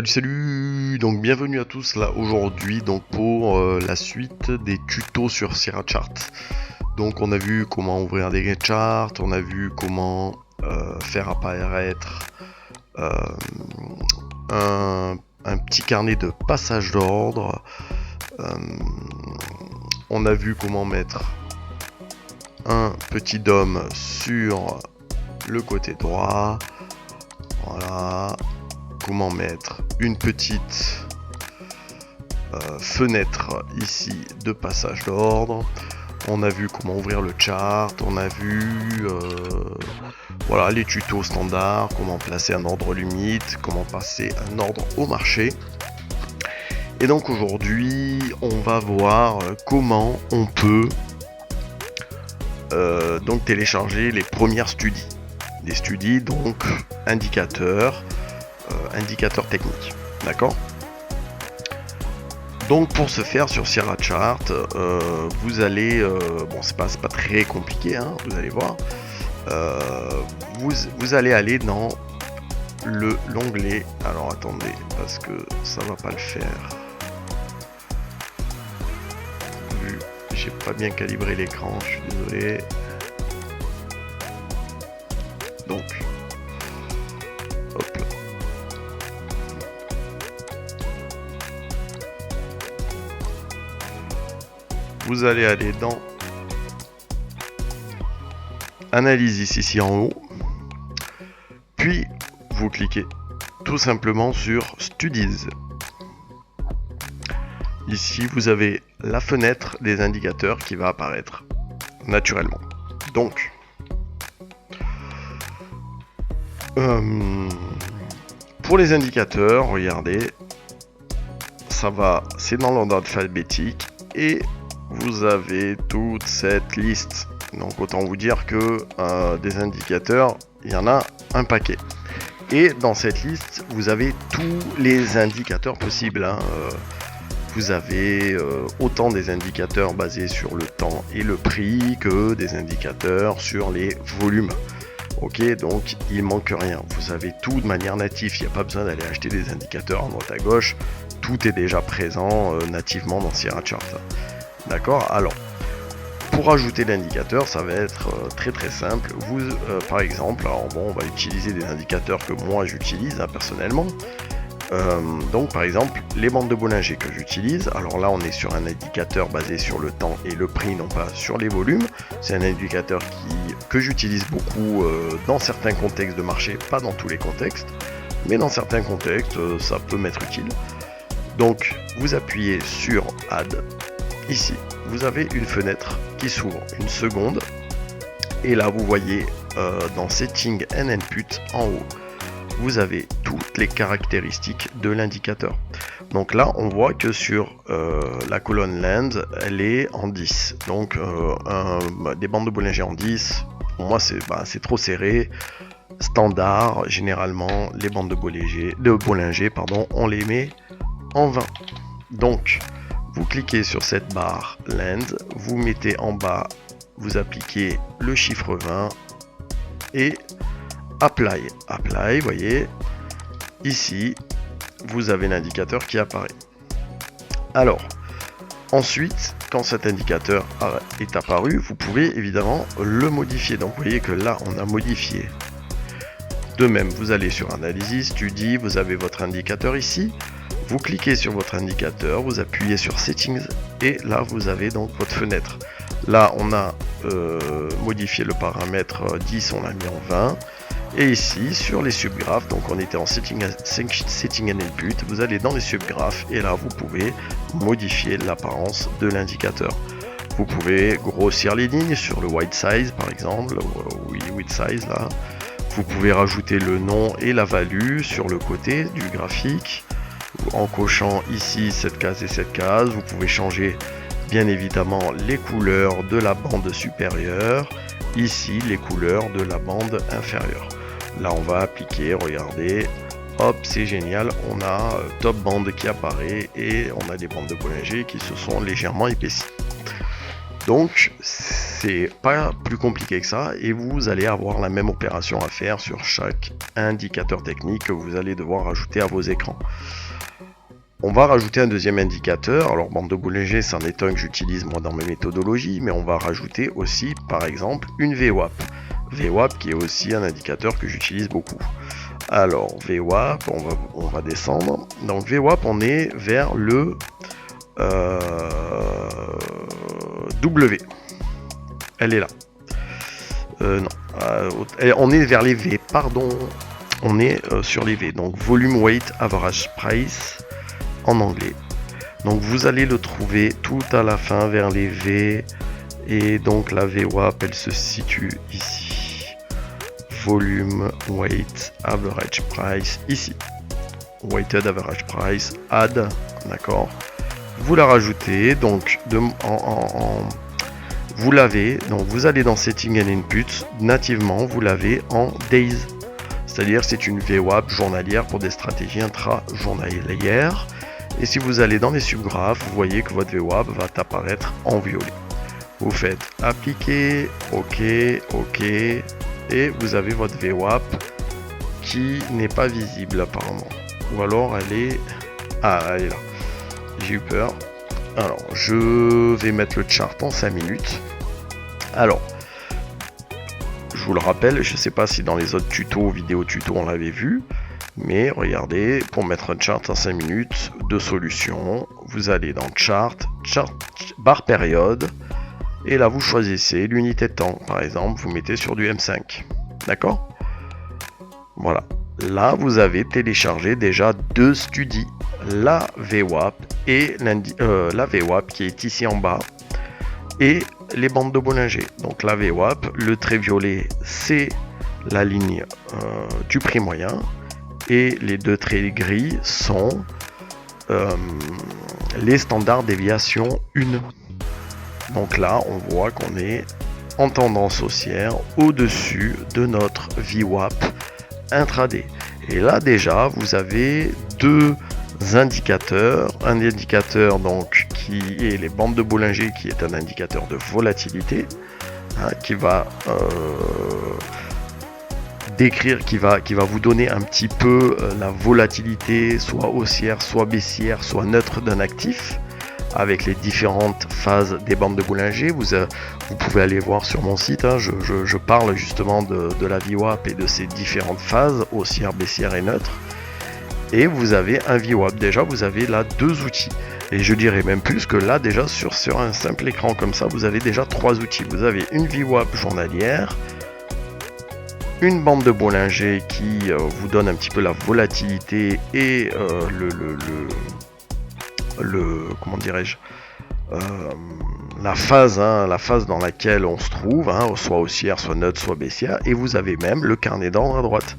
Salut, donc bienvenue à tous là aujourd'hui donc pour la suite des tutos sur Sierra Chart. Donc on a vu comment ouvrir des charts, on a vu comment faire apparaître euh, un petit carnet de passage d'ordre. On a vu comment mettre un petit DOM sur le côté droit. Voilà. Comment mettre une petite fenêtre ici de passage d'ordre. On a vu comment ouvrir le chart, on a vu voilà, les tutos standards, comment placer un ordre limite, comment passer un ordre au marché. Et donc aujourd'hui on va voir comment on peut donc télécharger les premières studies. Les studies donc indicateurs techniques, d'accord. Donc pour ce faire sur Sierra Chart, vous allez, bon c'est pas très compliqué, hein, vous allez voir, vous allez aller dans l'onglet, alors attendez, parce que ça va pas le faire, vu j'ai pas bien calibré l'écran, je suis désolé. Donc, hop là. Vous allez aller dans Analyse ici en haut, puis vous cliquez tout simplement sur Studies. Ici vous avez la fenêtre des indicateurs qui va apparaître naturellement. Donc pour les indicateurs, regardez, ça va, c'est dans l'ordre alphabétique et vous avez toute cette liste. Donc autant vous dire que des indicateurs, il y en a un paquet. Et dans cette liste, vous avez tous les indicateurs possibles, hein. Vous avez autant des indicateurs basés sur le temps et le prix que des indicateurs sur les volumes. Ok, donc il manque rien. Vous avez tout de manière native. Il n'y a pas besoin d'aller acheter des indicateurs à droite à gauche. Tout est déjà présent nativement dans Sierra Chart. D'accord. Alors, pour ajouter l'indicateur, ça va être très simple. Vous, par exemple, alors bon, on va utiliser des indicateurs que moi j'utilise personnellement. Donc par exemple les bandes de Bollinger que j'utilise, alors là on est sur un indicateur basé sur le temps et le prix, non pas sur les volumes. C'est un indicateur que j'utilise beaucoup dans certains contextes de marché, pas dans tous les contextes, mais dans certains contextes ça peut m'être utile. Donc vous appuyez sur Add, ici vous avez une fenêtre qui s'ouvre, une seconde, et là vous voyez dans Setting and Input en haut, vous avez toutes les caractéristiques de l'indicateur. Donc là, on voit que sur la colonne Lens, elle est en 10. Donc des bandes de Bollinger en 10, pour moi c'est trop serré. Standard, généralement, les bandes de Bollinger, on les met en 20. Donc, vous cliquez sur cette barre Lens, vous mettez en bas, vous appliquez le chiffre 20 et Apply, vous voyez, ici, vous avez l'indicateur qui apparaît. Alors, ensuite, quand cet indicateur est apparu, vous pouvez évidemment le modifier. Donc, vous voyez que là, on a modifié. De même, vous allez sur Analyse, Study, vous avez votre indicateur ici. Vous cliquez sur votre indicateur, vous appuyez sur Settings, et là, vous avez donc votre fenêtre. Là, on a modifié le paramètre 10, on l'a mis en 20. Et ici, sur les subgraphes, donc on était en setting and Input, vous allez dans les subgraphes et là, vous pouvez modifier l'apparence de l'indicateur. Vous pouvez grossir les lignes sur le white size, par exemple, oui, white size, là. Vous pouvez rajouter le nom et la value sur le côté du graphique, en cochant ici cette case et cette case. Vous pouvez changer, bien évidemment, les couleurs de la bande supérieure, ici, les couleurs de la bande inférieure. Là on va appliquer, regardez, hop, c'est génial, on a top band qui apparaît et on a des bandes de Bollinger qui se sont légèrement épaissies. Donc c'est pas plus compliqué que ça et vous allez avoir la même opération à faire sur chaque indicateur technique que vous allez devoir ajouter à vos écrans. On va rajouter un deuxième indicateur. Alors bande de Bollinger, c'en est un que j'utilise moi dans mes méthodologies, mais on va rajouter aussi par exemple une VWAP. VWAP qui est aussi un indicateur que j'utilise beaucoup. Alors VWAP, on va descendre. Donc VWAP, on est vers le W. Elle est là. Non. On est vers les V, pardon. On est sur les V. Donc volume, weight, average price en anglais. Donc vous allez le trouver tout à la fin vers les V. Et donc la VWAP, elle se situe ici. Volume, weight, average price ici. Weighted average price, add, d'accord. Vous la rajoutez, donc vous l'avez, donc vous allez dans Setting and Input, nativement vous l'avez en Days, c'est-à-dire c'est une VWAP journalière pour des stratégies intra-journalières. Et si vous allez dans les subgraphes, vous voyez que votre VWAP va apparaître en violet. Vous faites appliquer, ok, ok, et vous avez votre VWAP qui n'est pas visible apparemment. Ou alors elle est... Ah, elle est là. J'ai eu peur. Alors, je vais mettre le chart en 5 minutes. Alors, je vous le rappelle, je ne sais pas si dans les autres tutos, vidéos tutos, on l'avait vu. Mais regardez, pour mettre un chart en 5 minutes de solution, vous allez dans chart, barre période. Et là, vous choisissez l'unité de temps. Par exemple, vous mettez sur du M5. D'accord? Voilà. Là, vous avez téléchargé déjà deux studies. La VWAP et la VWAP qui est ici en bas. Et les bandes de Bollinger. Donc la VWAP, le trait violet, c'est la ligne du prix moyen. Et les deux traits gris sont les standards déviation 1. Donc là, on voit qu'on est en tendance haussière au-dessus de notre VWAP intraday. Et là déjà, vous avez deux indicateurs. Un indicateur donc qui est les bandes de Bollinger, qui est un indicateur de volatilité, hein, qui va décrire, qui va vous donner un petit peu la volatilité, soit haussière, soit baissière, soit neutre d'un actif, avec les différentes phases des bandes de Bollinger. Vous pouvez aller voir sur mon site, hein, je parle justement de la VWAP et de ces différentes phases, haussière, baissière et neutre. Et vous avez un VWAP, déjà vous avez là deux outils. Et je dirais même plus que là déjà sur un simple écran comme ça, vous avez déjà trois outils. Vous avez une VWAP journalière, une bande de Bollinger qui vous donne un petit peu la volatilité et comment dirais-je, la phase dans laquelle on se trouve, hein, soit haussière, soit neutre, soit baissière. Et vous avez même le carnet d'ordre à droite,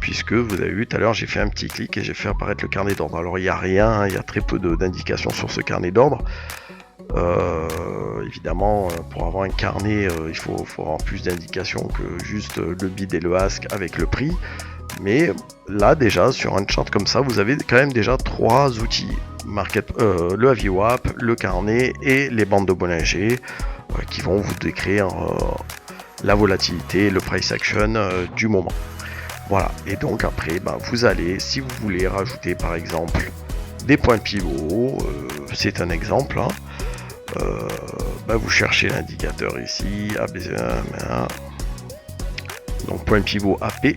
puisque vous avez vu tout à l'heure, j'ai fait un petit clic et j'ai fait apparaître le carnet d'ordre. Alors il n'y a rien, hein, il y a très peu d'indications sur ce carnet d'ordre. Évidemment, pour avoir un carnet, il faut avoir plus d'indications que juste le bid et le ask avec le prix. Mais là déjà, sur un chart comme ça, vous avez quand même déjà trois outils. Le VWAP, le carnet et les bandes de Bollinger qui vont vous décrire la volatilité, le price action du moment. Voilà, et donc après, vous allez, si vous voulez rajouter par exemple des points pivot, c'est un exemple, hein, vous cherchez l'indicateur ici, donc point pivot AP,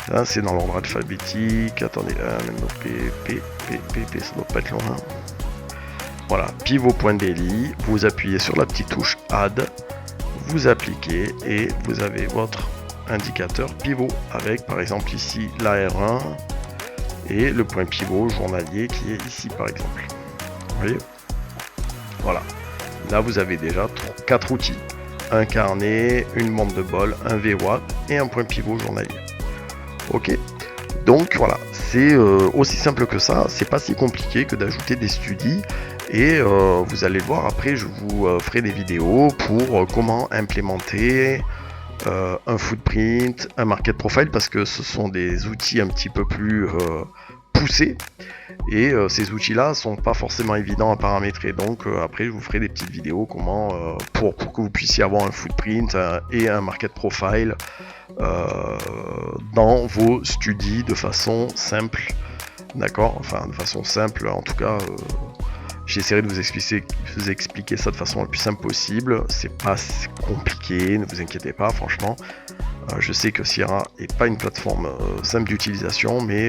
là c'est dans l'ordre alphabétique, attendez, P, ça doit pas être loin. Voilà, pivot point daily, vous appuyez sur la petite touche add, vous appliquez et vous avez votre indicateur pivot avec par exemple ici la R1 et le point pivot journalier qui est ici par exemple. Vous voyez? Voilà, là vous avez déjà 4 outils, un carnet, une bande de bol, un VWAP et un point pivot journalier. Ok, donc voilà, c'est aussi simple que ça, c'est pas si compliqué que d'ajouter des studies. Et vous allez le voir après, je vous ferai des vidéos pour comment implémenter un footprint, un market profile, parce que ce sont des outils un petit peu plus poussée. Et ces outils-là sont pas forcément évidents à paramétrer. Donc après, je vous ferai des petites vidéos comment pour que vous puissiez avoir un footprint et un market profile dans vos studies de façon simple. D'accord, enfin de façon simple, en tout cas, j'essaierai de vous expliquer ça de façon la plus simple possible. C'est pas compliqué, ne vous inquiétez pas, franchement. Je sais que Sierra est pas une plateforme simple d'utilisation, mais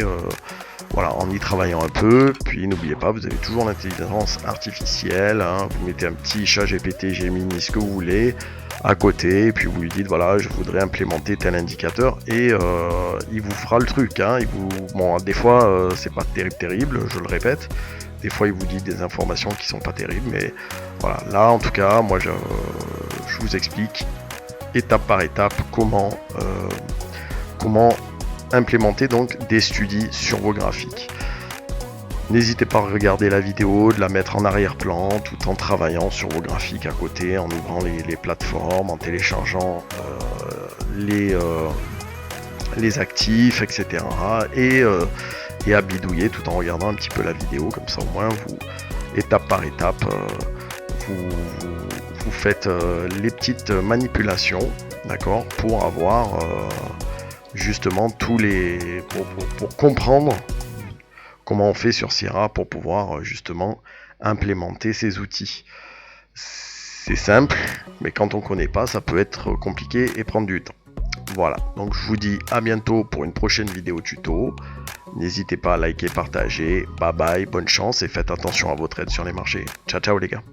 voilà, en y travaillant un peu, puis n'oubliez pas, vous avez toujours l'intelligence artificielle, hein, vous mettez un petit chat GPT, Gemini, ce que vous voulez, à côté, et puis vous lui dites, voilà, je voudrais implémenter tel indicateur, et il vous fera le truc, hein, bon, des fois, c'est pas terrible, je le répète, des fois, il vous dit des informations qui sont pas terribles, mais voilà, là, en tout cas, moi, je vous explique, étape par étape, comment implémenter donc des studies sur vos graphiques. N'hésitez pas à regarder la vidéo, de la mettre en arrière-plan tout en travaillant sur vos graphiques à côté, en ouvrant les plateformes, en téléchargeant les actifs, etc. Et à bidouiller tout en regardant un petit peu la vidéo, comme ça au moins vous, étape par étape, vous faites les petites manipulations, d'accord, pour avoir justement tous les pour comprendre comment on fait sur Sierra pour pouvoir justement implémenter ces outils. C'est simple, mais quand on connaît pas, ça peut être compliqué et prendre du temps. Voilà, donc je vous dis à bientôt pour une prochaine vidéo tuto. N'hésitez pas à liker, partager. Bye bye, bonne chance et faites attention à votre aide sur les marchés. Ciao ciao les gars.